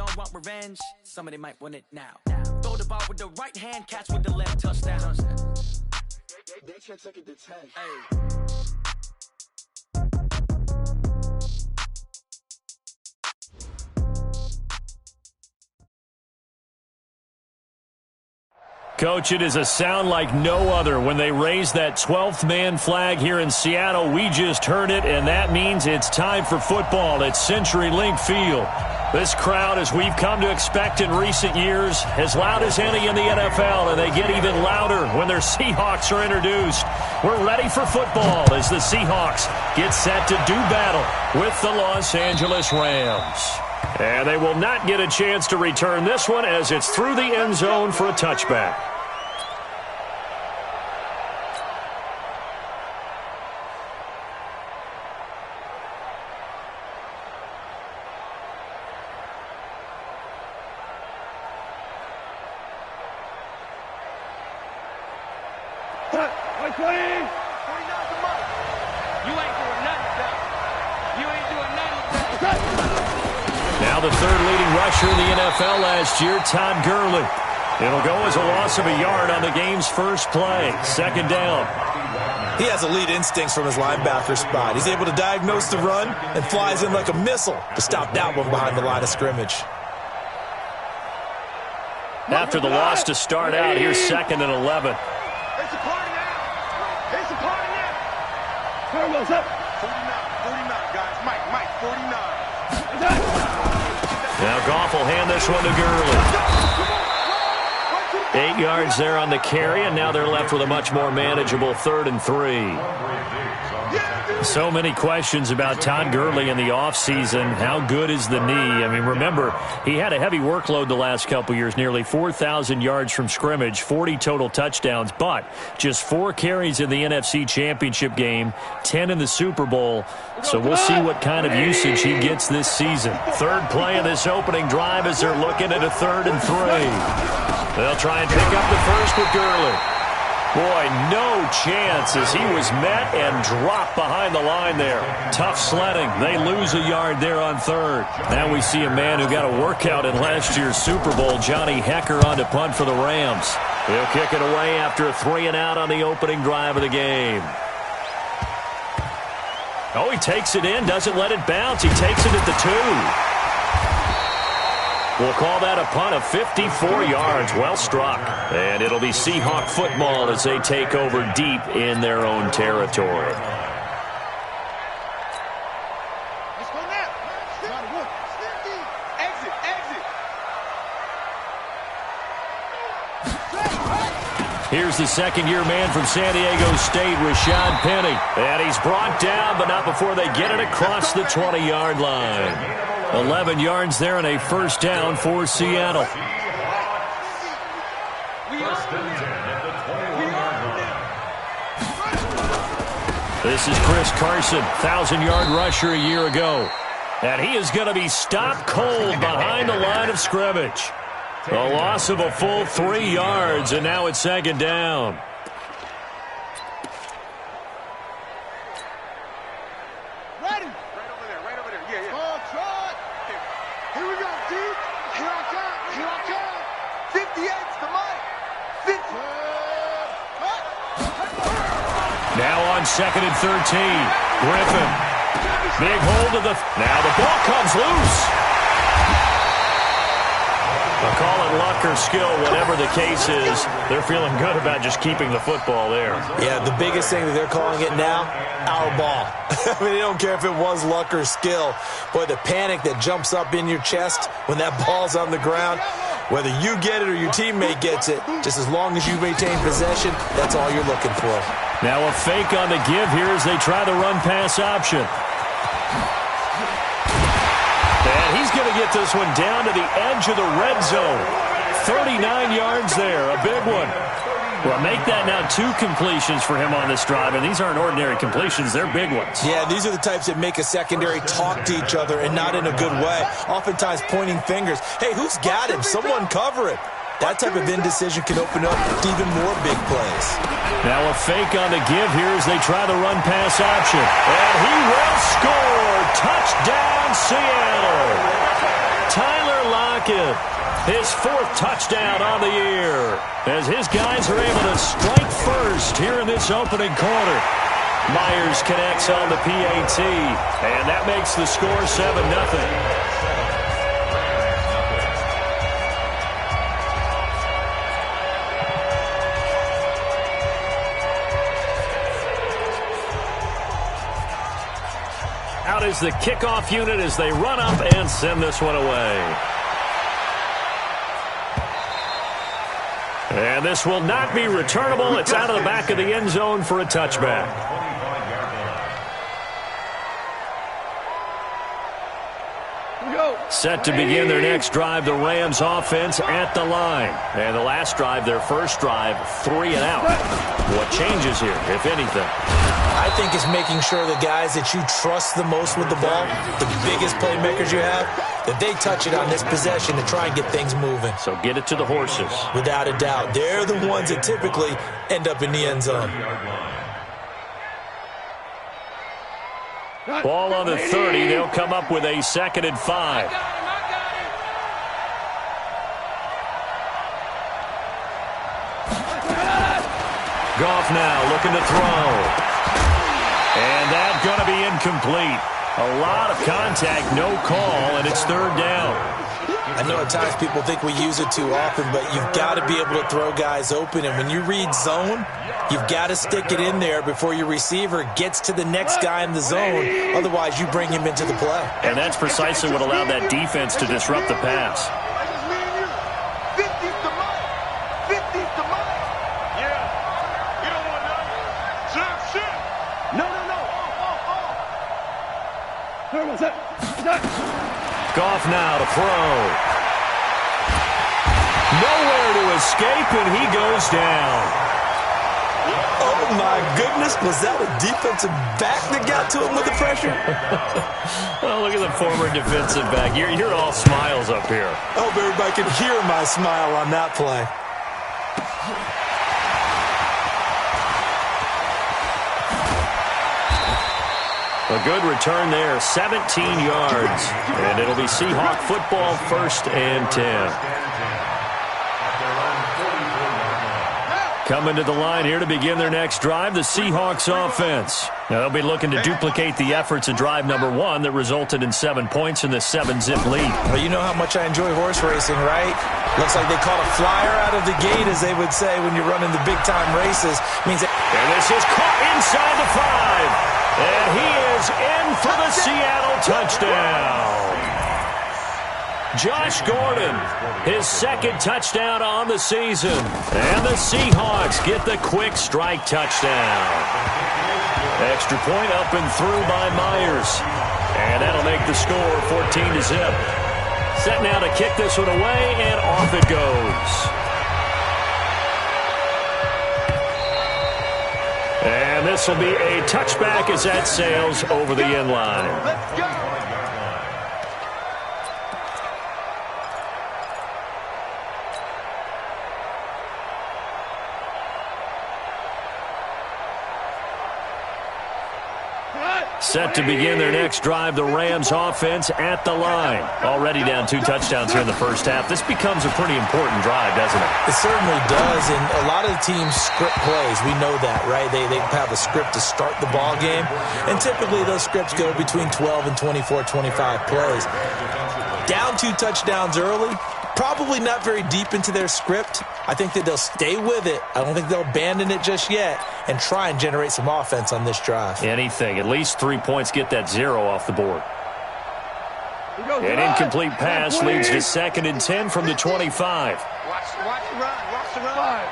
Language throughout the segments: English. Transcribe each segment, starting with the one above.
all want revenge. Somebody might want it now. Throw the ball with the right hand, catch with the left, touchdown. They should take it to 10. Hey. Coach, it is a sound like no other when they raise that 12th man flag here in Seattle. We just heard it, and that means it's time for football at CenturyLink Field. This crowd, as we've come to expect in recent years, as loud as any in the NFL, and they get even louder when their Seahawks are introduced. We're ready for football as the Seahawks get set to do battle with the Los Angeles Rams. And they will not get a chance to return this one as it's through the end zone for a touchback. Now the third leading rusher in the NFL last year, Todd Gurley. It'll go as a loss of a yard on the game's first play. Second down. He has elite instincts from his linebacker spot. He's able to diagnose the run and flies in like a missile to stop that one behind the line of scrimmage. After the loss to start out, here's 2nd and 11. It's a party now. It's a party now. 49, 49, guys. Mike, 49. Now Goff will hand this one to Gurley. 8 yards there on the carry, and now they're left with a much more manageable 3rd and 3. So many questions about Todd Gurley in the offseason. How good is the knee? I mean, remember, he had a heavy workload the last couple years, nearly 4,000 yards from scrimmage, 40 total touchdowns, but just 4 carries in the NFC Championship game, 10 in the Super Bowl. So we'll see what kind of usage he gets this season. Third play of this opening drive as they're looking at a 3rd and 3. They'll try and pick up the first with Gurley. Boy, no chance as he was met and dropped behind the line there. Tough sledding. They lose a yard there on 3rd. Now we see a man who got a workout in last year's Super Bowl, Johnny Hekker, on to punt for the Rams. He'll kick it away after a 3-and-out on the opening drive of the game. Oh, he takes it in, doesn't let it bounce. He takes it at the 2. We'll call that a punt of 54 yards. Well struck. And it'll be Seahawk football as they take over deep in their own territory. Let's go now. Exit. Here's the second-year man from San Diego State, Rashad Penny. And he's brought down, but not before they get it across the 20-yard line. 11 yards there and a first down for Seattle. This is Chris Carson, 1,000-yard rusher a year ago. And he is going to be stopped cold behind the line of scrimmage. A loss of a full 3 yards, and now it's second down. Second and 13. Griffin. Big hold of the... Now the ball comes loose. I'll call it luck or skill, whatever the case is. They're feeling good about just keeping the football there. Yeah, the biggest thing that they're calling it now, our ball. I mean, they don't care if it was luck or skill. Boy, the panic that jumps up in your chest when that ball's on the ground, whether you get it or your teammate gets it, just as long as you maintain possession, that's all you're looking for. Now a fake on the give here as they try the run-pass option. And he's going to get this one down to the edge of the red zone. 39 yards there, a big one. Well, make that now 2 completions for him on this drive, and these aren't ordinary completions. They're big ones. Yeah, these are the types that make a secondary talk to each other and not in a good way. Oftentimes pointing fingers. Hey, who's got him? Someone cover it. That type of indecision can open up to even more big plays. Now a fake on the give here as they try the run-pass option. And he will score. Touchdown, Seattle. Tyler Lockett pocket. His 4th touchdown on the year, as his guys are able to strike first here in this opening quarter. Myers connects on the PAT, and that makes the score 7-0. Out is the kickoff unit as they run up and send this one away. And this will not be returnable. It's out of the back of the end zone for a touchback. Set to begin their next drive, the Rams offense at the line. And the last drive, their first drive, 3 and out. What changes here, if anything? I think it's making sure the guys that you trust the most with the ball, the biggest playmakers you have, that they touch it on this possession to try and get things moving. So get it to the horses. Without a doubt. They're the ones that typically end up in the end zone. Ball on the 30. They'll come up with a 2nd and 5. Goff now looking to throw. And that's going to be incomplete. A lot of contact, no call, and it's 3rd down. I know at times people think we use it too often, but you've got to be able to throw guys open. And when you read zone, you've got to stick it in there before your receiver gets to the next guy in the zone. Otherwise, you bring him into the play. And that's precisely what allowed that defense to disrupt the pass. Goff now to throw. Nowhere to escape, and he goes down. Oh, my goodness. Was that a defensive back that got to him with the pressure? Well, look at the former defensive back. You're all smiles up here. I hope everybody can hear my smile on that play. A good return there, 17 yards. And it'll be Seahawk football, 1st and 10. Coming to the line here to begin their next drive, the Seahawks offense. Now they'll be looking to duplicate the efforts of drive number 1 that resulted in 7 points in the 7-zip lead. Well, you know how much I enjoy horse racing, right? Looks like they caught a flyer out of the gate, as they would say when you're running the big-time races. Means that and this is caught inside the 5. And he is in for the Seattle touchdown. Josh Gordon, his 2nd touchdown on the season. And the Seahawks get the quick strike touchdown. Extra point up and through by Myers. And that'll make the score 14-zip. Set now to kick this one away, and off it goes. And this will be a touchback as that sails over the end line. Let's go. Set to begin their next drive, the Rams offense at the line. Already down 2 touchdowns here in the first half. This becomes a pretty important drive, doesn't it? It certainly does, and a lot of the teams script plays. We know that, right? They have a script to start the ball game, and typically those scripts go between 12 and 24, 25 plays. Down 2 touchdowns early, probably not very deep into their script. I think that they'll stay with it. I don't think they'll abandon it just yet and try and generate some offense on this drive. Anything. At least 3 points, get that 0 off the board. An incomplete pass leads to 2nd and 10 from the 25. Watch the run. Watch the run.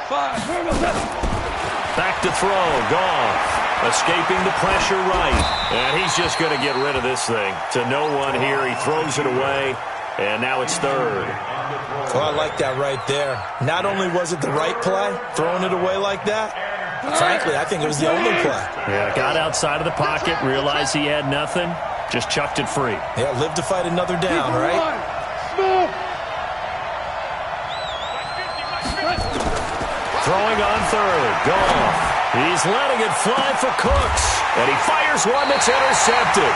Five. Back to throw. Goff. Escaping the pressure right. And he's just going to get rid of this thing. To no one here. He throws it away. And now it's 3rd. Oh, I like that right there. Not only was it the right play, throwing it away like that, frankly, I think it was the only play. Yeah, got outside of the pocket, realized he had nothing, just chucked it free. Yeah, live to fight another down, right? Throwing on 3rd. Goff. He's letting it fly for Cooks. And he fires one that's intercepted.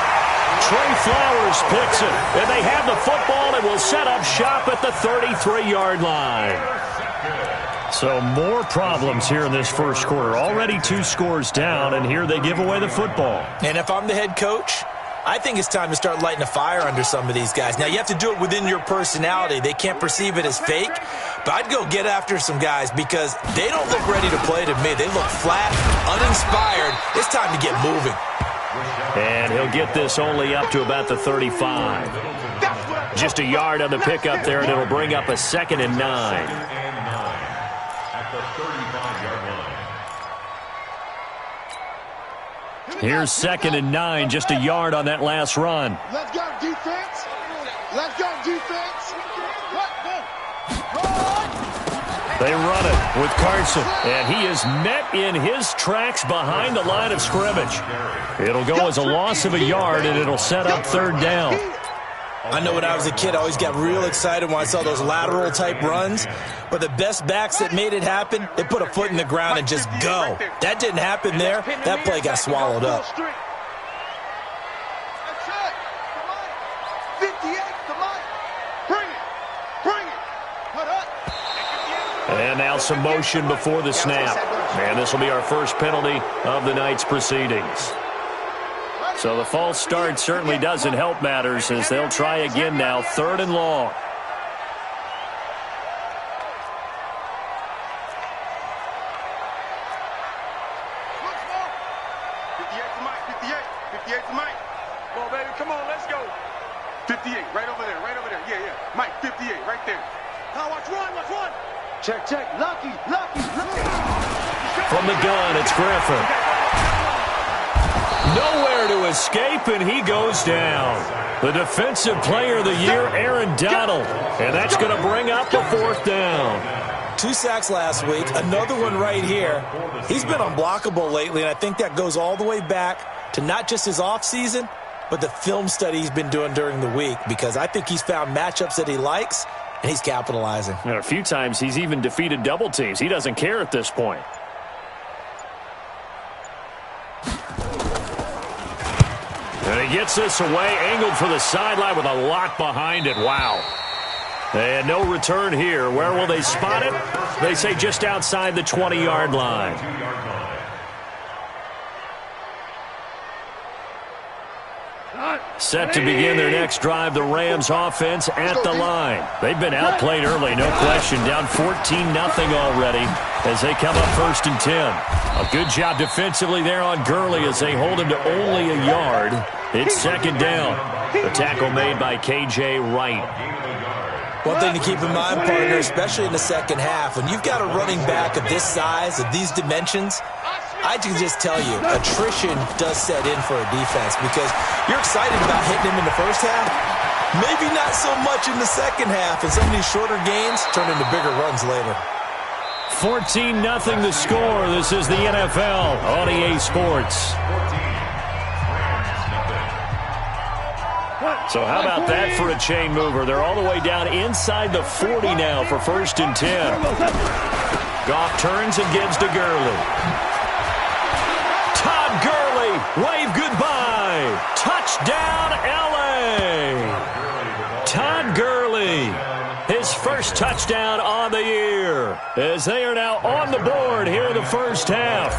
Trey Flowers picks it. And they have the football ball and will set up shop at the 33-yard line. So more problems here in this first quarter. Already 2 scores down, and here they give away the football. And if I'm the head coach, I think it's time to start lighting a fire under some of these guys. Now, you have to do it within your personality. They can't perceive it as fake, but I'd go get after some guys because they don't look ready to play to me. They look flat, uninspired. It's time to get moving. And he'll get this only up to about the 35. Just a yard on the pickup there, and it'll bring up a 2nd and 9. Here's 2nd and 9, just a yard on that last run. Let's go, defense. Let's go, defense. They run it with Carson, and he is met in his tracks behind the line of scrimmage. It'll go as a loss of a yard, and it'll set up 3rd down. I know when I was a kid, I always got real excited when I saw those lateral-type runs. But the best backs that made it happen, they put a foot in the ground and just go. That didn't happen there. That play got swallowed up. And now some motion before the snap. And this will be our first penalty of the night's proceedings. So the false start certainly doesn't help matters as they'll try again now, 3rd and long. Well, baby, come on, let's go. 58, right over there, yeah. Mike, 58, right there. Now watch one. Check, lucky. From the gun, it's Griffin. Nowhere to escape, and he goes down. The defensive player of the year, Aaron Donald. And that's going to bring up the 4th down. 2 sacks last week, another one right here. He's been unblockable lately, and I think that goes all the way back to not just his offseason, but the film study he's been doing during the week, because I think he's found matchups that he likes, and he's capitalizing. And a few times he's even defeated double teams. He doesn't care at this point. And he gets this away, angled for the sideline with a lot behind it. Wow. And no return here. Where will they spot it? They say just outside the 20-yard line. Set to begin their next drive, the Rams offense at the line. They've been outplayed early, no question. Down 14-0 already as they come up 1st and 10. A good job defensively there on Gurley as they hold him to only a yard. It's 2nd down. The tackle made by K.J. Wright. One thing to keep in mind, partner, especially in the second half, when you've got a running back of this size, of these dimensions, I can just tell you, attrition does set in for a defense because you're excited about hitting him in the first half. Maybe not so much in the second half, and some of these shorter gains turn into bigger runs later. 14-0 the score. This is the NFL on EA Sports. So how about that for a chain mover? They're all the way down inside the 40 now for 1st and 10. Goff turns and gives to Gurley. Todd Gurley, wave goodbye. Touchdown, L.A. Todd Gurley, his first touchdown on the year, as they are now on the board here in the first half.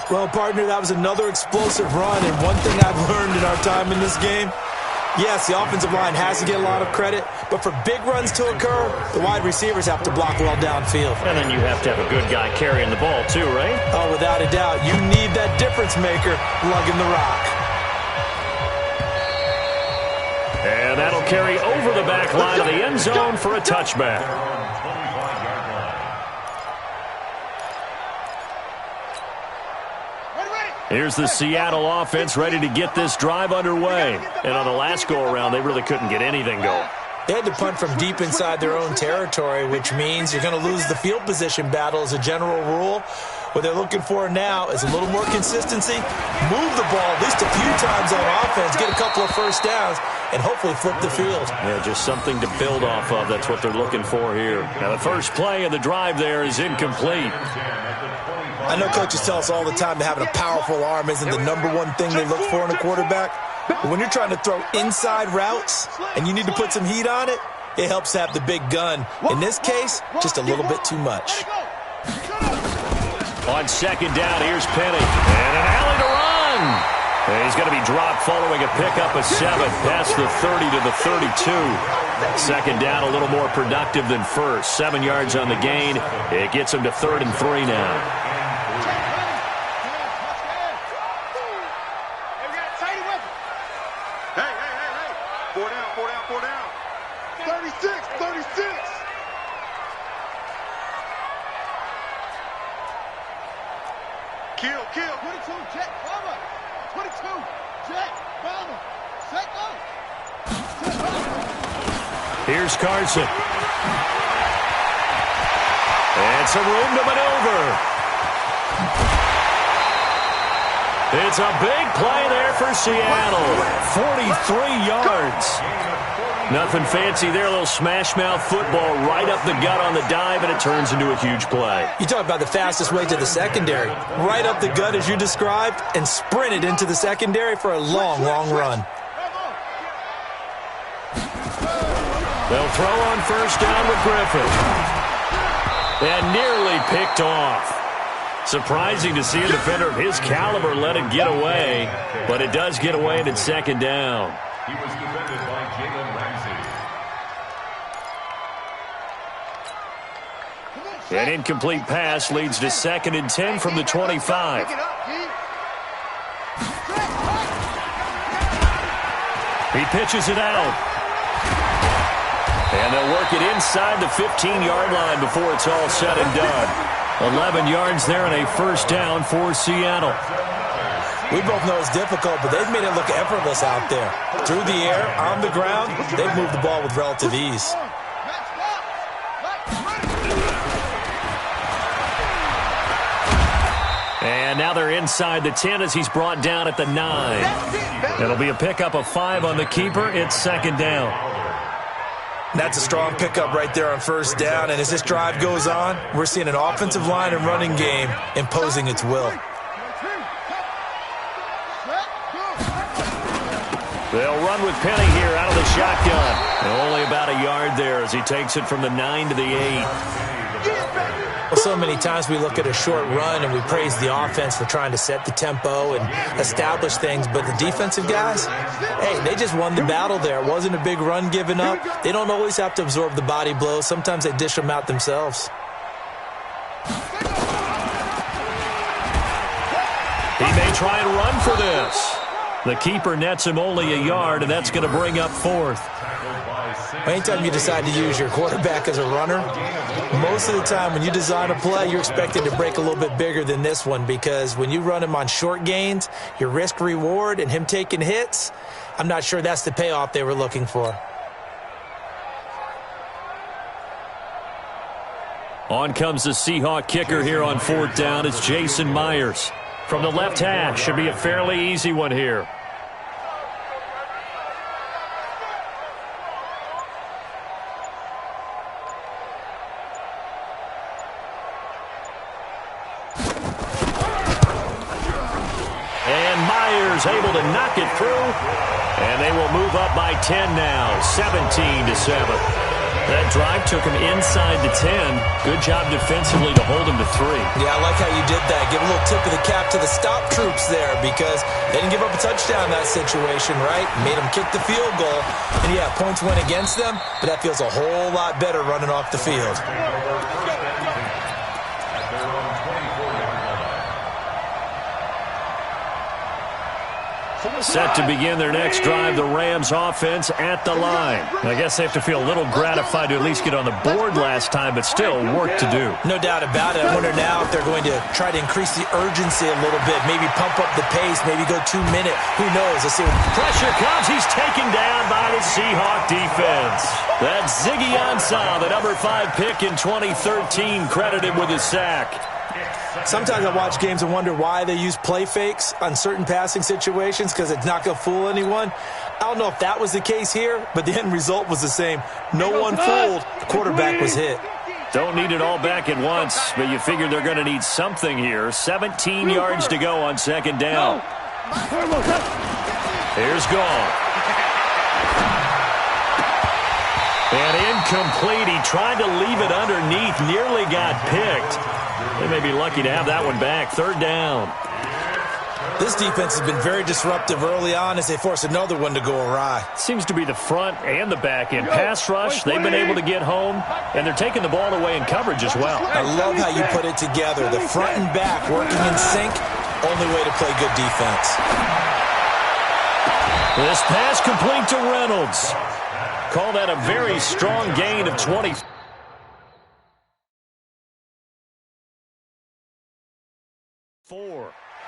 Well, partner, that was another explosive run, and one thing I've learned in our time in this game, yes, the offensive line has to get a lot of credit, but for big runs to occur, the wide receivers have to block well downfield. And then you have to have a good guy carrying the ball too, right? Oh, without a doubt. You need that difference maker lugging the rock. And that'll carry over the back line of the end zone for a touchback. Here's the Seattle offense ready to get this drive underway. And on the last go-around, they really couldn't get anything going. They had to punt from deep inside their own territory, which means you're going to lose the field position battle as a general rule. What they're looking for now is a little more consistency, move the ball at least a few times on offense, get a couple of first downs, and hopefully flip the field. Yeah, just something to build off of. That's what they're looking for here. Now, the first play of the drive there is incomplete. I know coaches tell us all the time that having a powerful arm isn't the number one thing they look for in a quarterback. But when you're trying to throw inside routes and you need to put some heat on it, it helps to have the big gun. In this case, just a little bit too much. On second down, here's Penny. And an alley to run. And he's going to be dropped following a pickup of 7 past the 30 to the 32. Second down, a little more productive than first. 7 yards on the gain. It gets him to 3rd and 3 now. Here's Carson. And some room to maneuver. It's a big play there for Seattle. 43 yards. Nothing fancy there. A little smash-mouth football right up the gut on the dive, and it turns into a huge play. You talk about the fastest way to the secondary. Right up the gut, as you described, and sprinted into the secondary for a long, long run. They'll throw on first down with Griffin. And nearly picked off. Surprising to see a defender of his caliber let it get away, but it does get away and it's second down. He was defended by Jalen Ramsey. An incomplete pass leads to 2nd and 10 from the 25. He pitches it out. And they'll work it inside the 15-yard line before it's all said and done. 11 yards there and a first down for Seattle. We both know it's difficult, but they've made it look effortless out there. Through the air, on the ground, they've moved the ball with relative ease. And now they're inside the 10 as he's brought down at the 9. It'll be a pickup of 5 on the keeper. It's second down. That's a strong pickup right there on first down. And as this drive goes on, we're seeing an offensive line and running game imposing its will. They'll run with Penny here out of the shotgun. And only about a yard there as he takes it from the 9 to the 8. Well, so many times we look at a short run and we praise the offense for trying to set the tempo and establish things, but the defensive guys, hey, they just won the battle there. It wasn't a big run given up. They don't always have to absorb the body blows. Sometimes they dish them out themselves. He may try and run for this. The keeper nets him only a yard, and that's going to bring up 4th. Anytime you decide to use your quarterback as a runner, most of the time when you design a play, you're expected to break a little bit bigger than this one, because when you run him on short gains, your risk-reward and him taking hits, I'm not sure that's the payoff they were looking for. On comes the Seahawk kicker here on 4th down. It's Jason Myers. From the left hash, should be a fairly easy one here. Able to knock it through, and they will move up by 10 now, 17-7. That drive took him inside the 10. Good job defensively to hold him to 3. Yeah, I like how you did that. Give a little tip of the cap to the stop troops there, because they didn't give up a touchdown in that situation, right? Made them kick the field goal. And yeah, points went against them, but that feels a whole lot better running off the field. Set to begin their next drive, the Rams offense at the line. I guess they have to feel a little gratified to at least get on the board last time, but still work to do. No doubt about it. I wonder now if they're going to try to increase the urgency a little bit, maybe pump up the pace, maybe go 2-minute. Who knows? Let's see. Pressure comes. He's taken down by the Seahawk defense. That's Ziggy Ansah, the number 5 pick in 2013, credited with a sack. Sometimes I watch games and wonder why they use play fakes on certain passing situations, because it's not going to fool anyone. I don't know if that was the case here, but the end result was the same. No one fooled. The quarterback was hit. Don't need it all back at once, but you figure they're going to need something here. 17 yards to go on second down. Here's gone. And incomplete. He tried to leave it underneath. Nearly got picked. They may be lucky to have that one back. Third down. This defense has been very disruptive early on as they force another one to go awry. Seems to be the front and the back end. Pass rush, they've been able to get home, and they're taking the ball away in coverage as well. I love how you put it together. The front and back working in sync, only way to play good defense. This pass complete to Reynolds. Call that a very strong gain of 20.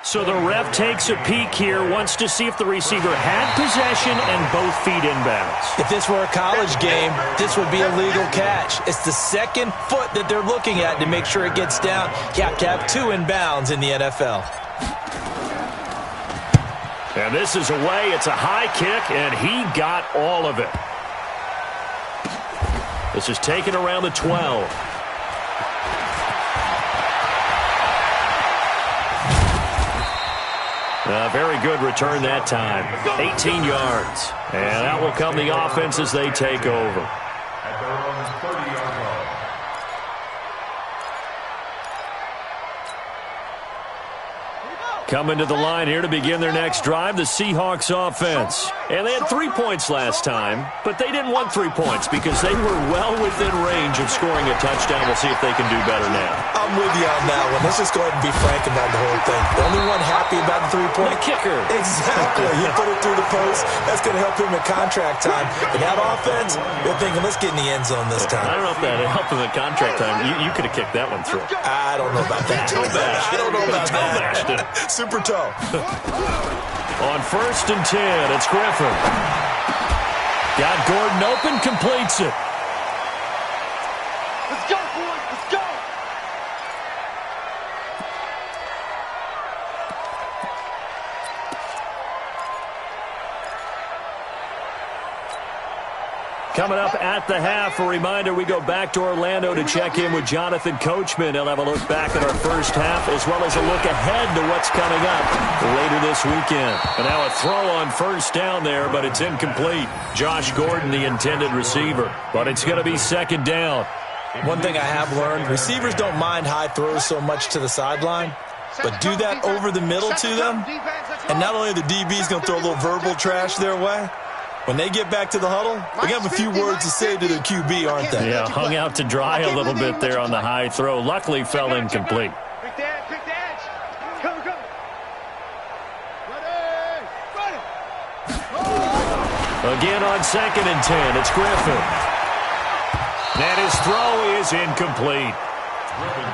So the ref takes a peek here, wants to see if the receiver had possession and both feet inbounds. If this were a college game, this would be a legal catch. It's the second foot that they're looking at to make sure it gets down. You have to have two inbounds in the NFL. And this is away. It's a high kick, and he got all of it. This is taken around the 12. Very good return that time. 18 yards. And out will come the offense as they take over. At their own 30-yard line. Coming to the line here to begin their next drive, the Seahawks offense. And they had 3 points last time, but they didn't want 3 points because they were well within range of scoring a touchdown. We'll see if they can do better now. I'm with you on that one. Let's just go ahead and be frank about the whole thing. The only one happy about the 3-point kicker. Exactly. He put it through the post. That's going to help him in contract time. But that offense, they're thinking, let's get in the end zone this time. I don't know if that helped him in contract time. You could have kicked that one through. I don't know about that. I don't know about that. Super toe. On 1st and 10, it's Griffin. Got Gordon open, completes it. Let's go, boys. Let's go. Coming up at the half, a reminder, we go back to Orlando to check in with Jonathan Coachman. He'll have a look back at our first half as well as a look ahead to what's coming up later this weekend. And now a throw on 1st down there, but it's incomplete. Josh Gordon, the intended receiver, but it's going to be 2nd down. One thing I have learned, receivers don't mind high throws so much to the sideline, but do that over the middle to them, and not only the DB's going to throw a little verbal trash their way, when they get back to the huddle, they have a few words to say to their QB, aren't they? Yeah, hung out to dry a little bit there on the high throw. Luckily, fell incomplete. Pick the edge. Pick the edge. Go, go. Ready. Again on 2nd and 10, it's Griffin. And his throw is incomplete.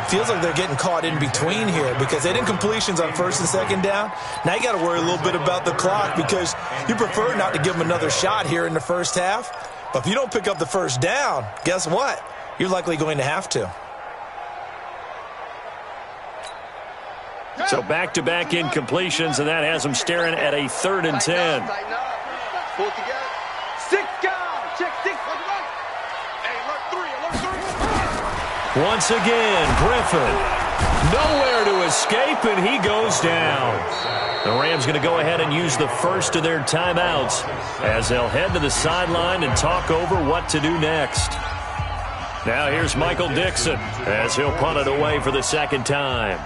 Feels like they're getting caught in between here because they did completions on 1st and 2nd down. Now you got to worry a little bit about the clock because you prefer not to give them another shot here in the first half. But if you don't pick up the 1st down, guess what? You're likely going to have to. So back-to-back incompletions, and that has them staring at a 3rd and 10. Pull it together. 6 guys. Check 6. Hey, alert 3. Alert 3. Once again, Griffin. Nowhere to escape, and he goes down. The Rams going to go ahead and use the first of their timeouts as they'll head to the sideline and talk over what to do next. Now here's Michael Dixon as he'll punt it away for the 2nd time.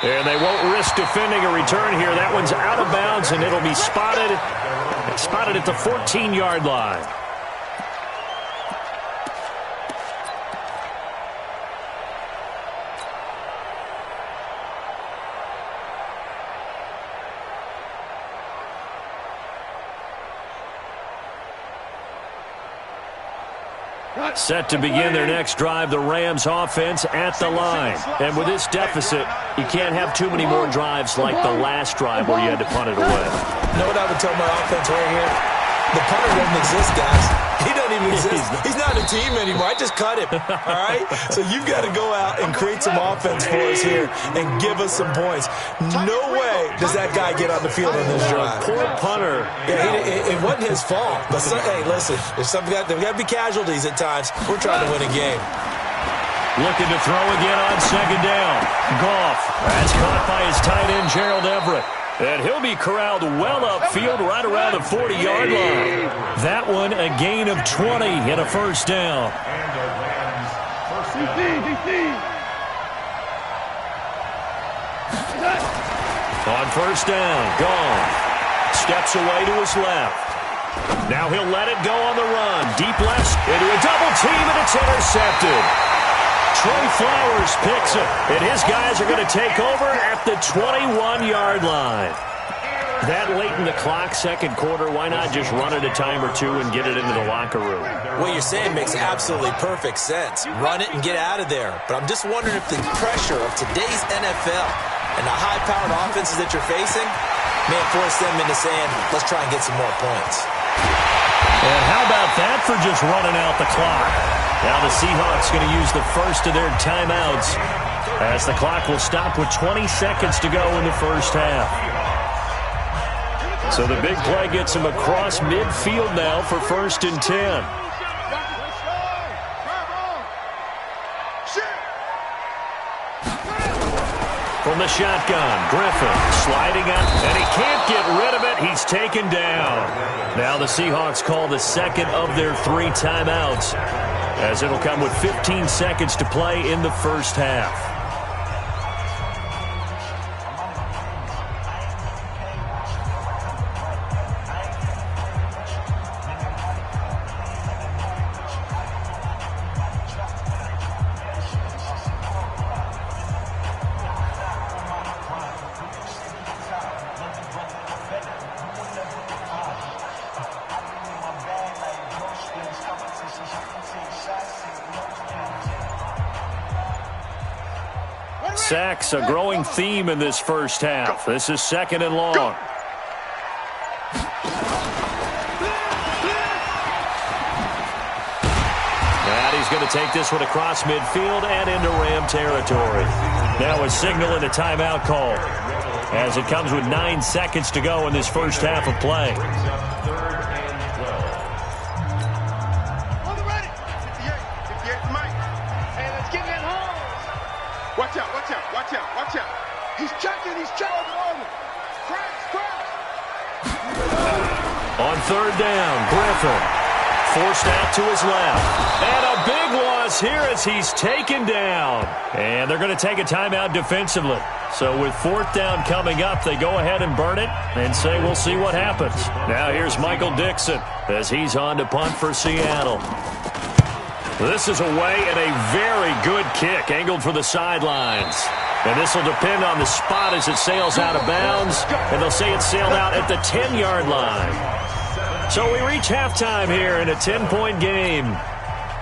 And they won't risk defending a return here. That one's out of bounds, and it'll be spotted at the 14-yard line. Set to begin their next drive, the Rams offense at the line. And with this deficit, you can't have too many more drives like the last drive where you had to punt it away. You know what I would tell my offense right here? The punter doesn't exist, guys. He doesn't even exist. He's not a team anymore. I just cut him, all right? So you've got to go out and create some offense for us here and give us some points. No way does that guy get on the field on this drive. Poor punter. Yeah, it wasn't his fault. But hey, listen, there's got to be casualties at times. We're trying to win a game. Looking to throw again on second down. Goff. That's caught by his tight end, Gerald Everett. And he'll be corralled well upfield right around the 40-yard line. That one a gain of 20 and a first down. On first down, Goff steps away to his left. Now he'll let it go on the run. Deep left into a double team, and it's intercepted. Trey Flowers picks it, and his guys are going to take over at the 21-yard line. That late in the clock, second quarter, why not just run it a time or two and get it into the locker room? What you're saying makes absolutely perfect sense. Run it and get out of there. But I'm just wondering if the pressure of today's NFL and the high-powered offenses that you're facing may force them into saying, let's try and get some more points. And how about that for just running out the clock? Now the Seahawks going to use the first of their timeouts as the clock will stop with 20 seconds to go in the first half. So the big play gets him across midfield now for 1st and 10. From the shotgun, Griffin sliding up, and he can't get rid of it. He's taken down. Now the Seahawks call the second of their 3 timeouts, as it'll come with 15 seconds to play in the first half. Sacks, a growing theme in this first half. This is 2nd and long. And he's going to take this one across midfield and into Ram territory. Now a signal and a timeout call, as it comes with 9 seconds to go in this first half of play. On 3rd down, Griffin forced out to his left. And a big loss here as he's taken down. And they're going to take a timeout defensively. So with 4th down coming up, they go ahead and burn it and say we'll see what happens. Now here's Michael Dixon as he's on to punt for Seattle. This is away and a very good kick angled for the sidelines. And this will depend on the spot as it sails out of bounds. And they'll say it sailed out at the 10-yard line. So we reach halftime here in a 10-point game.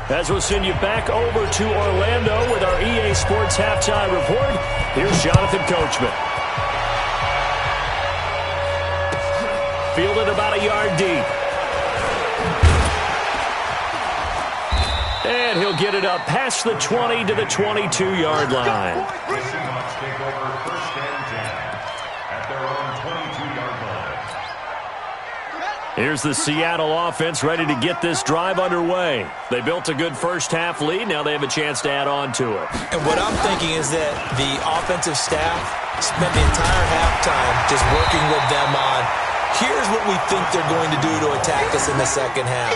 As we'll send you back over to Orlando with our EA Sports Halftime Report, here's Jonathan Coachman. Fielded about a yard deep. And he'll get it up past the 20 to the 22-yard line. The Seahawks take over 1st and 10 at their own 22-yard line. Here's the Seattle offense ready to get this drive underway. They built a good first-half lead. Now they have a chance to add on to it. And what I'm thinking is that the offensive staff spent the entire halftime just working with them on, here's what we think they're going to do to attack us in the second half.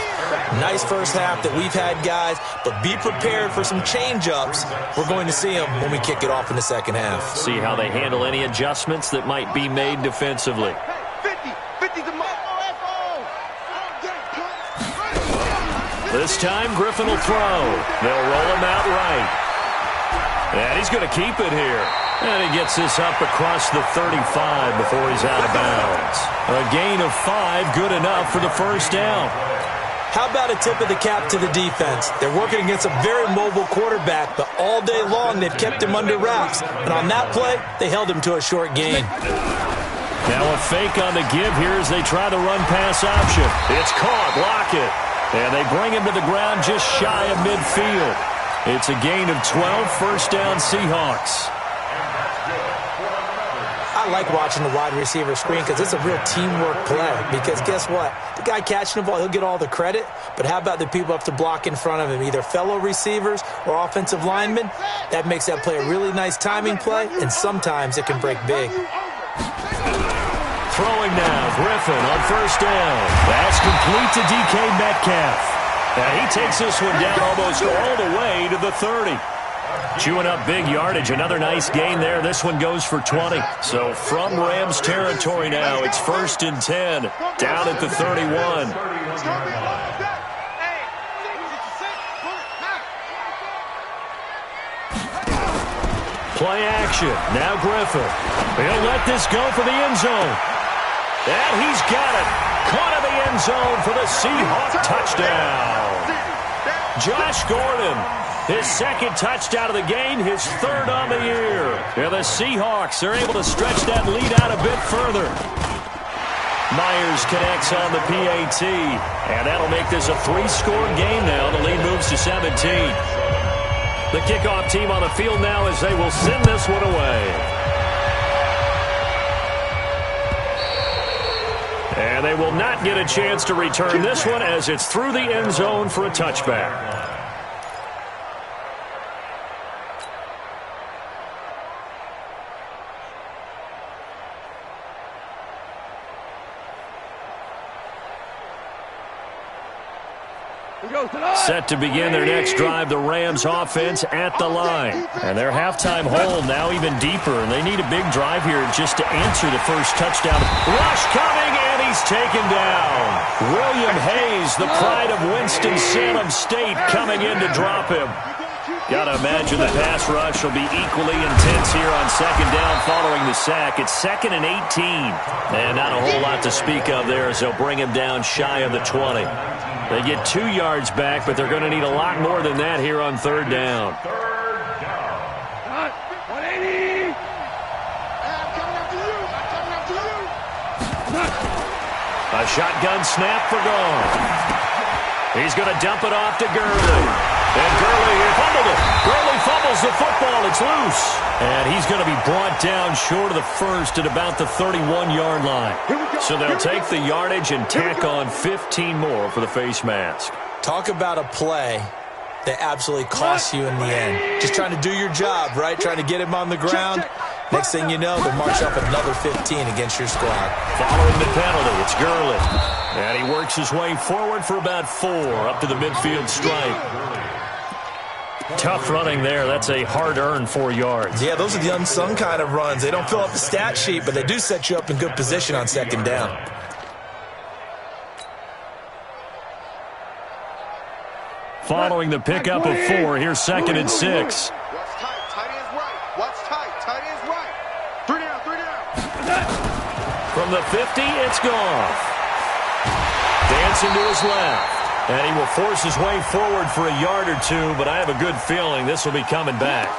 Nice first half that we've had, guys, but be prepared for some change-ups. We're going to see them when we kick it off in the second half. See how they handle any adjustments that might be made defensively. 50 to This time, Griffin will throw. They'll roll him out right. And he's going to keep it here. And he gets this up across the 35 before he's out of bounds. A gain of 5, good enough for the first down. How about a tip of the cap to the defense? They're working against a very mobile quarterback, but all day long they've kept him under wraps. And on that play, they held him to a short gain. Now a fake on the give here as they try the run-pass option. It's caught. Lockett. And they bring him to the ground just shy of midfield. It's a gain of 12, first down Seahawks. I like watching the wide receiver screen because it's a real teamwork play. Because guess what? The guy catching the ball, he'll get all the credit. But how about the people up to block in front of him, either fellow receivers or offensive linemen? That makes that play a really nice timing play, and sometimes it can break big. Throwing now, Griffin on first down. That's complete to DK Metcalf. And he takes this one down almost all the way to the 30. Chewing up big yardage. Another nice gain there. This one goes for 20. So from Rams territory now, it's 1st and 10. Down at the 31. Play action. Now Griffin. He'll let this go for the end zone. And he's got it. Caught in the end zone for the Seahawks touchdown. Josh Gordon. His second touchdown of the game, his third on the year. And the Seahawks are able to stretch that lead out a bit further. Myers connects on the PAT. And that'll make this a 3-score game now. The lead moves to 17. The kickoff team on the field now as they will send this one away. And they will not get a chance to return this one as it's through the end zone for a touchback. Set to begin their next drive, the Rams offense at the line. And their halftime hole now even deeper, and they need a big drive here just to answer the first touchdown. Rush coming, and he's taken down. William Hayes, the pride of Winston-Salem State, coming in to drop him. Got to imagine the pass rush will be equally intense here on second down following the sack. It's 2nd and 18. And not a whole lot to speak of there as they'll bring him down shy of the 20. They get 2 yards back, but they're going to need a lot more than that here on third down. 180. I'm coming after you. I'm coming after you. A shotgun snap for Gone. He's going to dump it off to Gurley. And Gurley fumbled it. Gurley fumbles the football. It's loose. And he's going to be brought down short of the first at about the 31-yard line. So they'll take the yardage and tack on 15 more for the face mask. Talk about a play that absolutely costs you in the end. Just trying to do your job, right? Trying to get him on the ground. Next thing you know, they march up another 15 against your squad. Following the penalty, it's Gurley. And he works his way forward for about 4 up to the midfield stripe. Tough running there. That's a hard-earned 4 yards. Yeah, those are the unsung kind of runs. They don't fill up the stat sheet, but they do set you up in good position on second down. Following the pickup of 4, here's 2nd and 6. Watch tight. Tight ends right. Watch tight. Tight ends right. 3 down. 3 down. From the 50, it's Goff. Dancing to his left. And he will force his way forward for a yard or 2, but I have a good feeling this will be coming back.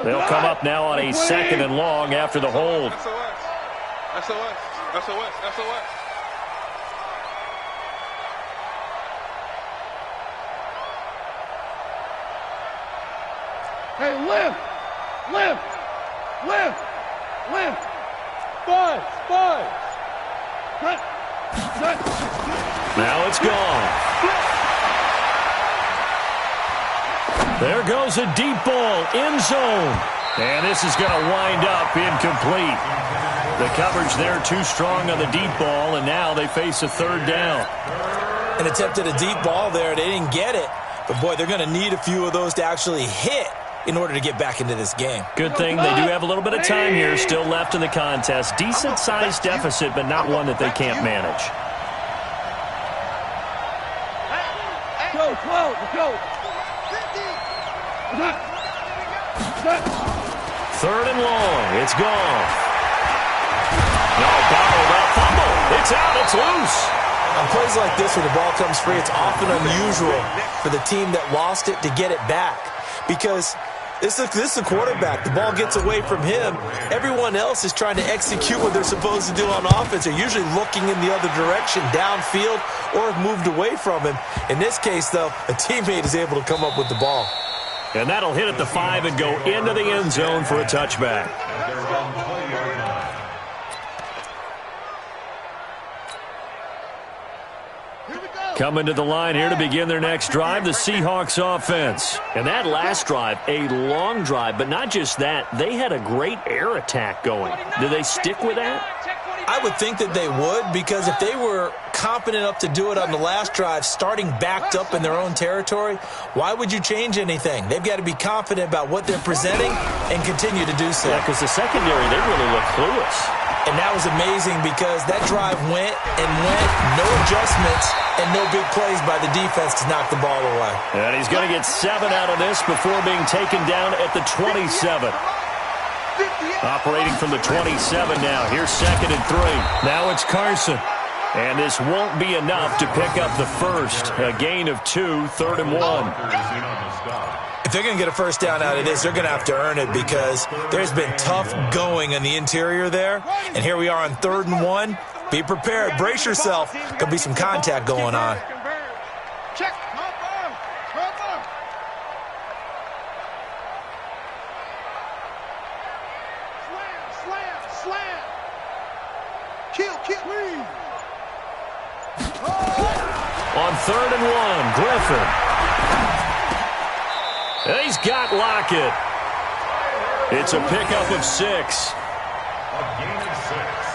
They'll come up now on a 2nd and long after the hold. SOS. SOS. SOS. Hey, lift. Lift. Lift. Lift. Spud. Spud. Now it's gone. There goes a deep ball, end zone. And this is going to wind up incomplete. The coverage there too strong on the deep ball, and now they face a 3rd down. An attempt at a deep ball there. They didn't get it. But, boy, they're going to need a few of those to actually hit in order to get back into this game. Good thing they do have a little bit of time here still left in the contest. Decent-sized deficit, but not one that they can't manage. Go, 12, go. Third and long. It's gone. No, bottled up. Fumble. It's out. It's loose. On plays like this where the ball comes free, it's often unusual for the team that lost it to get it back. Because this is a quarterback. The ball gets away from him. Everyone else is trying to execute what they're supposed to do on offense. They're usually looking in the other direction, downfield, or have moved away from him. In this case, though, a teammate is able to come up with the ball. And that'll hit at the 5 and go into the end zone for a touchback. Coming to the line here to begin their next drive, the Seahawks offense. And that last drive, a long drive, but not just that. They had a great air attack going. Do they stick with that? I would think that they would, because if they were confident enough to do it on the last drive, starting backed up in their own territory, why would you change anything? They've got to be confident about what they're presenting and continue to do so. Yeah, because the secondary, they really look clueless. And that was amazing because that drive went and went, no adjustments, and no big plays by the defense to knock the ball away. And he's going to get 7 out of this before being taken down at the 27. Operating from the 27 now. Here's 2nd and 3. Now it's Carson. And this won't be enough to pick up the first. A gain of 2, 3rd and 1. If they're going to get a first down out of this, they're going to have to earn it because there's been tough going in the interior there. And here we are on 3rd and 1. Be prepared. Brace yourself. There'll be some contact going on. Check. Slam. Kill. On 3rd and 1, Griffin. And he's got Lockett. It's a pickup of 6.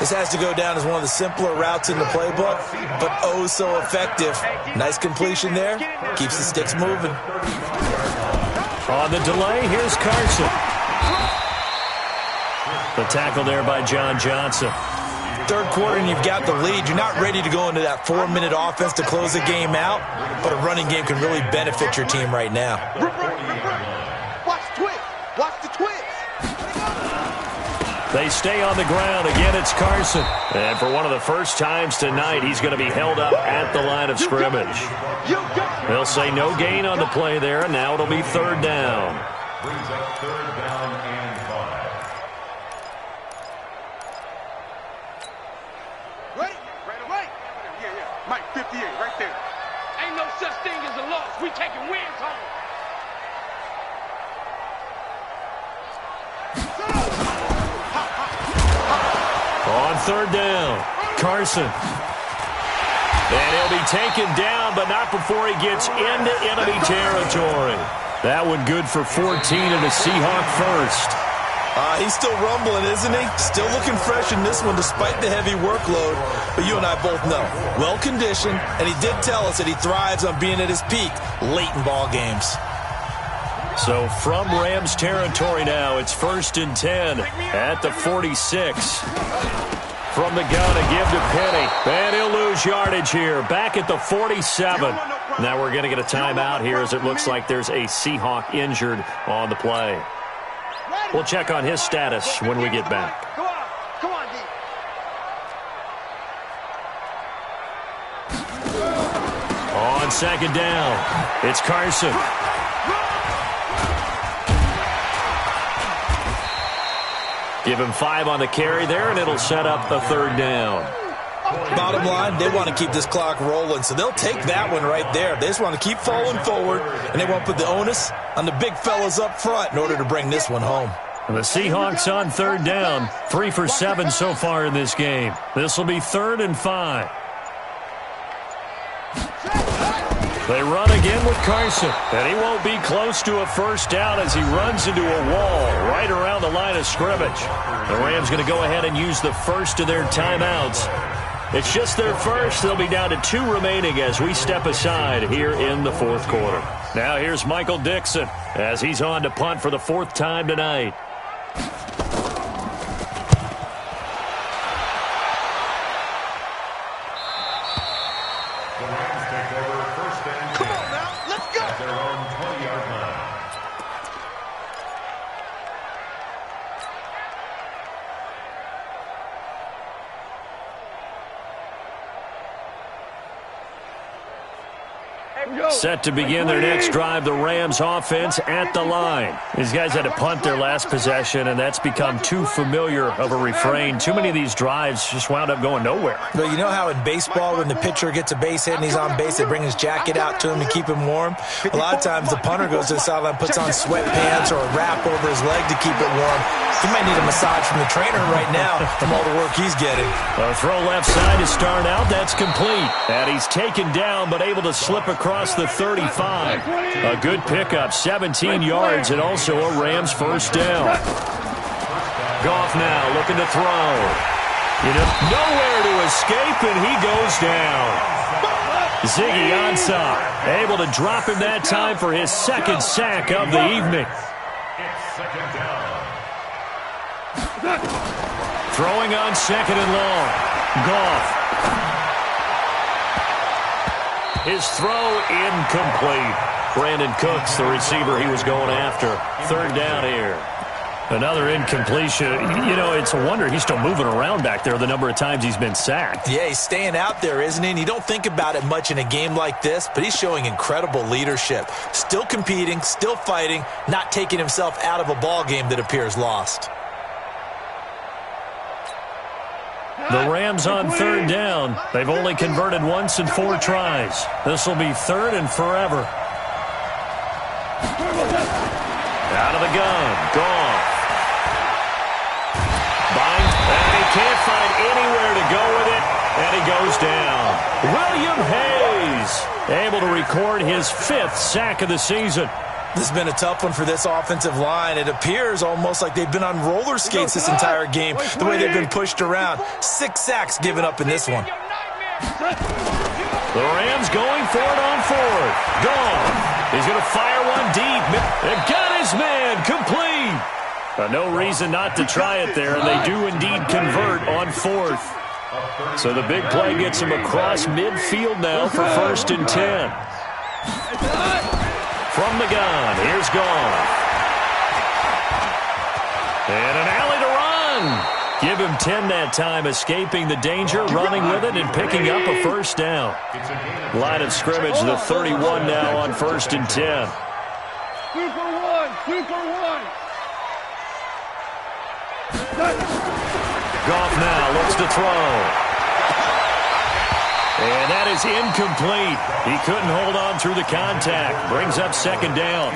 This has to go down as one of the simpler routes in the playbook, but oh so effective. Nice completion there. Keeps the sticks moving. On the delay, here's Carson. The tackle there by John Johnson. Third quarter and you've got the lead. You're not ready to go into that 4-minute offense to close the game out, but a running game can really benefit your team right now. Watch the twist. They stay on the ground. Again, it's Carson. And for one of the first times tonight, he's going to be held up at the line of scrimmage. They'll say no gain on the play there, and now it'll be 3rd down. Brings up 3rd down and 5. Ready? Right. Yeah. Mike, 58, right there. Ain't no such thing as a loss. We taking wins home. On 3rd down, Carson. And he'll be taken down, but not before he gets into enemy territory. That one good for 14 and a Seahawk first. He's still rumbling, isn't he? Still looking fresh in this one despite the heavy workload. But you and I both know, well-conditioned, and he did tell us that he thrives on being at his peak late in ball games. So from Rams territory now, it's 1st and 10 at the 46. From the gun, a give to Penny. And he'll lose yardage here. Back at the 47. Now we're going to get a timeout here as it looks like there's a Seahawk injured on the play. We'll check on his status when we get back. Come on, D. On 2nd down, it's Carson. Give him 5 on the carry there, and it'll set up the 3rd down. Bottom line, they want to keep this clock rolling, so they'll take that one right there. They just want to keep falling forward, and they want to put the onus on the big fellas up front in order to bring this one home. The Seahawks on 3rd down, 3 for 7 so far in this game. This will be 3rd and 5. They run again with Carson, and he won't be close to a first down as he runs into a wall right around the line of scrimmage. The Rams going to go ahead and use the first of their timeouts. It's just their first. They'll be down to 2 remaining as we step aside here in the 4th quarter. Now here's Michael Dixon as he's on to punt for the 4th time tonight. Set to begin their next drive, the Rams offense at the line. These guys had to punt their last possession, and that's become too familiar of a refrain. Too many of these drives just wound up going nowhere. But you know how in baseball, when the pitcher gets a base hit and he's on base, they bring his jacket out to him to keep him warm? A lot of times the punter goes to the sideline, puts on sweatpants or a wrap over his leg to keep it warm. He might need a massage from the trainer right now from all the work he's getting. A throw left side to start out. That's complete. And he's taken down but able to slip across the 35. A good pickup, 17 yards, and also a Rams first down. Goff now looking to throw. Nowhere to escape, and he goes down. Ziggy Ansah able to drop him that time for his second sack of the evening. Throwing on second and long. Goff. His throw incomplete. Brandon Cooks, the receiver he was going after. Third down here. Another incompletion. It's a wonder he's still moving around back there the number of times he's been sacked. Yeah, he's staying out there, isn't he? And you don't think about it much in a game like this, but he's showing incredible leadership. Still competing, still fighting, not taking himself out of a ball game that appears lost. The Rams on third down. They've only converted once in 4 tries. This will be third and forever. Out of the gun. Goff. And he can't find anywhere to go with it, and he goes down. William Hayes able to record his 5th sack of the season. This has been a tough one for this offensive line. It appears almost like they've been on roller skates this entire game, the way they've been pushed around. 6 sacks given up in this one. The Rams going for it on 4th. Goff. He's going to fire one deep. They got his man complete. No reason not to try it there, and they do indeed convert on 4th. So the big play gets him across midfield now for 1st and 10. From the gun, here's Goff. And an alley to run. Give him 10 that time, escaping the danger, running with it, and picking up a first down. Line of scrimmage, the 31 now on 1st and 10. 2 for 1, 2 for 1. Goff now looks to throw. And that is incomplete. He couldn't hold on through the contact. Brings up second down.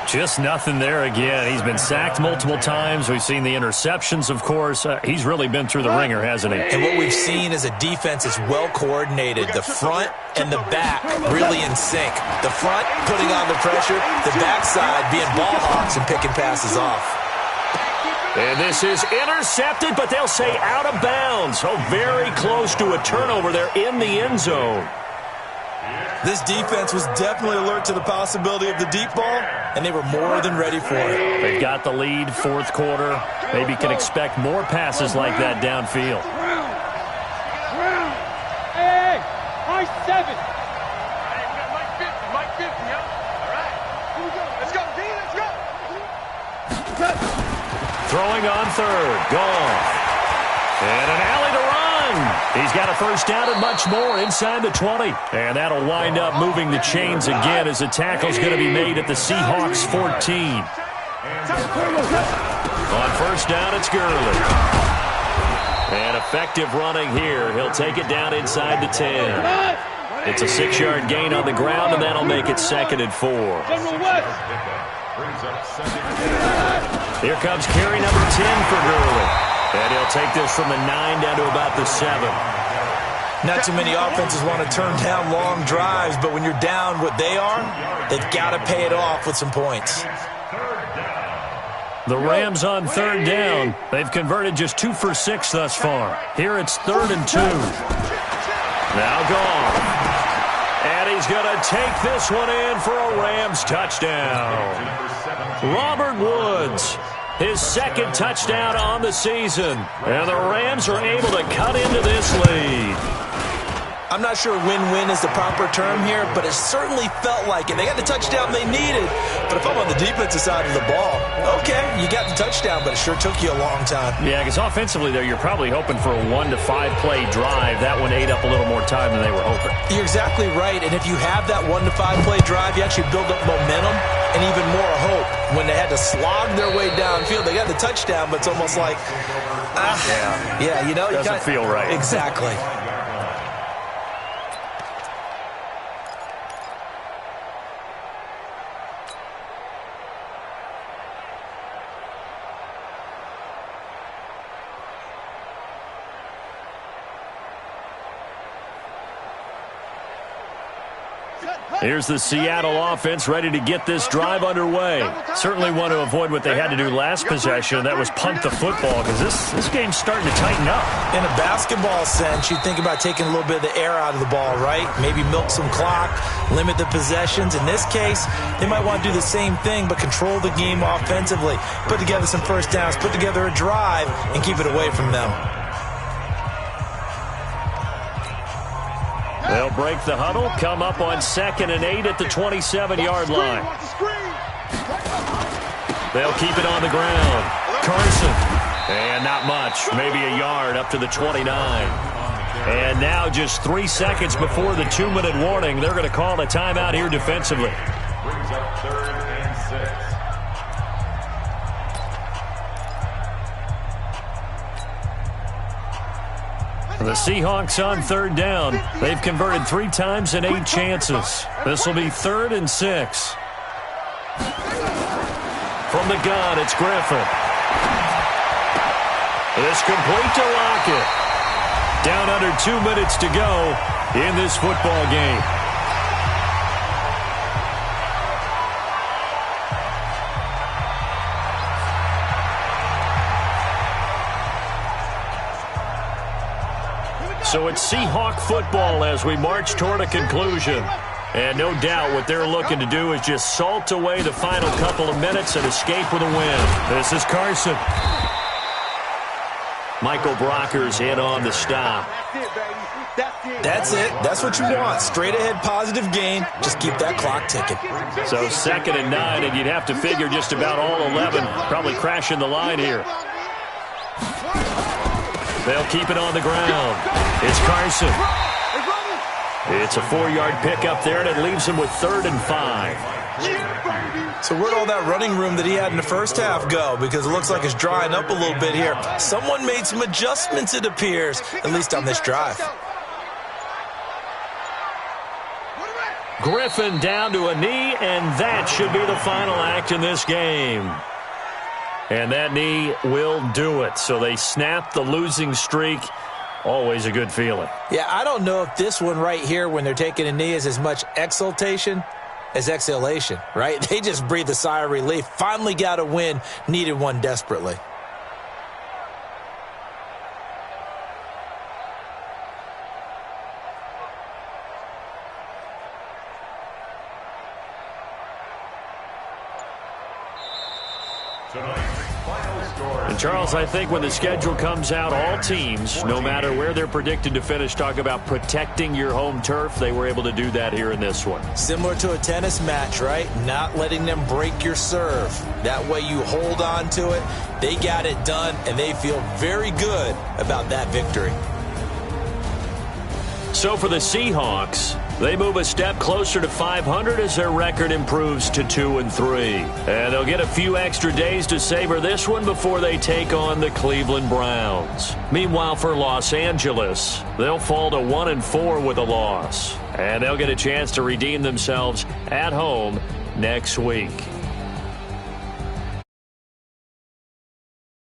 Just nothing there again. He's been sacked multiple times. We've seen the interceptions, of course. He's really been through the ringer, hasn't he? And what we've seen is a defense that's well coordinated. The front and the back really in sync. The front putting on the pressure. The backside being ball hawks and picking passes off. And this is intercepted, but they'll say out of bounds. So very close to a turnover there in the end zone. This defense was definitely alert to the possibility of the deep ball, and they were more than ready for it. They've got the lead, 4th quarter. Maybe can expect more passes like that downfield. Hey, high 7. Mike 50, yo. All right. Here we go. Let's go, D. Let's go. Throwing on 3rd. Goff. And an alley to run. He's got a first down and much more inside the 20. And that'll wind up moving the chains again as the tackle's going to be made at the Seahawks 14. On first down, it's Gurley. And effective running here. He'll take it down inside the 10. It's a 6-yard gain on the ground, and that'll make it 2nd and 4. Here comes carry number 10 for Gurley. And he'll take this from the 9 down to about the 7. Not too many offenses want to turn down long drives, but when you're down what they are, they've got to pay it off with some points. The Rams on 3rd down. They've converted just 2 for 6 thus far. Here it's 3rd and 2. Now Goff. And he's going to take this one in for a Rams touchdown. Robert Woods, his 2nd touchdown on the season. And the Rams are able to cut into this lead. I'm not sure win-win is the proper term here, but it certainly felt like it. They got the touchdown they needed, but if I'm on the defensive side of the ball, okay, you got the touchdown, but it sure took you a long time. Yeah, because offensively there, you're probably hoping for a 1 to 5 play drive. That one ate up a little more time than they were hoping. You're exactly right, and if you have that 1 to 5 play drive, you actually build up momentum and even more hope. When they had to slog their way downfield, they got the touchdown, but it's almost like, yeah, you know, doesn't feel right. Exactly. Here's the Seattle offense ready to get this drive underway. Certainly want to avoid what they had to do last possession. That was punt the football, because this game's starting to tighten up. In a basketball sense, you think about taking a little bit of the air out of the ball, right? Maybe milk some clock, limit the possessions. In this case, they might want to do the same thing, but control the game offensively. Put together some first downs, put together a drive, and keep it away from them. They'll break the huddle, come up on 2nd and 8 at the 27-yard line. They'll keep it on the ground. Carson. And not much, maybe a yard up to the 29. And now just 3 seconds before the 2-minute warning, they're going to call a timeout here defensively. Brings up 3rd and 6. The Seahawks on 3rd down. They've converted 3 times in 8 chances. This will be 3rd and 6. From the gun, it's Griffin. It's complete to Lockett. Down under 2 minutes to go in this football game. So it's Seahawk football as we march toward a conclusion. And no doubt what they're looking to do is just salt away the final couple of minutes and escape with a win. This is Carson. Michael Brocker's in on the stop. That's it. That's what you want. Straight ahead positive gain. Just keep that clock ticking. So 2nd and 9, and you'd have to figure just about all 11 probably crashing the line here. They'll keep it on the ground. It's Carson. It's a 4-yard pickup there, and it leaves him with 3rd and 5. So where'd all that running room that he had in the first half go? Because it looks like it's drying up a little bit here. Someone made some adjustments, it appears, at least on this drive. Griffin down to a knee, and that should be the final act in this game. And that knee will do it. So they snap the losing streak. Always a good feeling. Yeah, I don't know if this one right here when they're taking a knee is as much exultation as exhalation, right? They just breathe a sigh of relief. Finally got a win. Needed one desperately. And Charles, I think when the schedule comes out, all teams, no matter where they're predicted to finish, talk about protecting your home turf. They were able to do that here in this one. Similar to a tennis match, right? Not letting them break your serve. That way you hold on to it. They got it done, and they feel very good about that victory. So for the Seahawks, they move a step closer to 500 as their record improves to 2-3. And they'll get a few extra days to savor this one before they take on the Cleveland Browns. Meanwhile, for Los Angeles, they'll fall to 1-4 with a loss. And they'll get a chance to redeem themselves at home next week.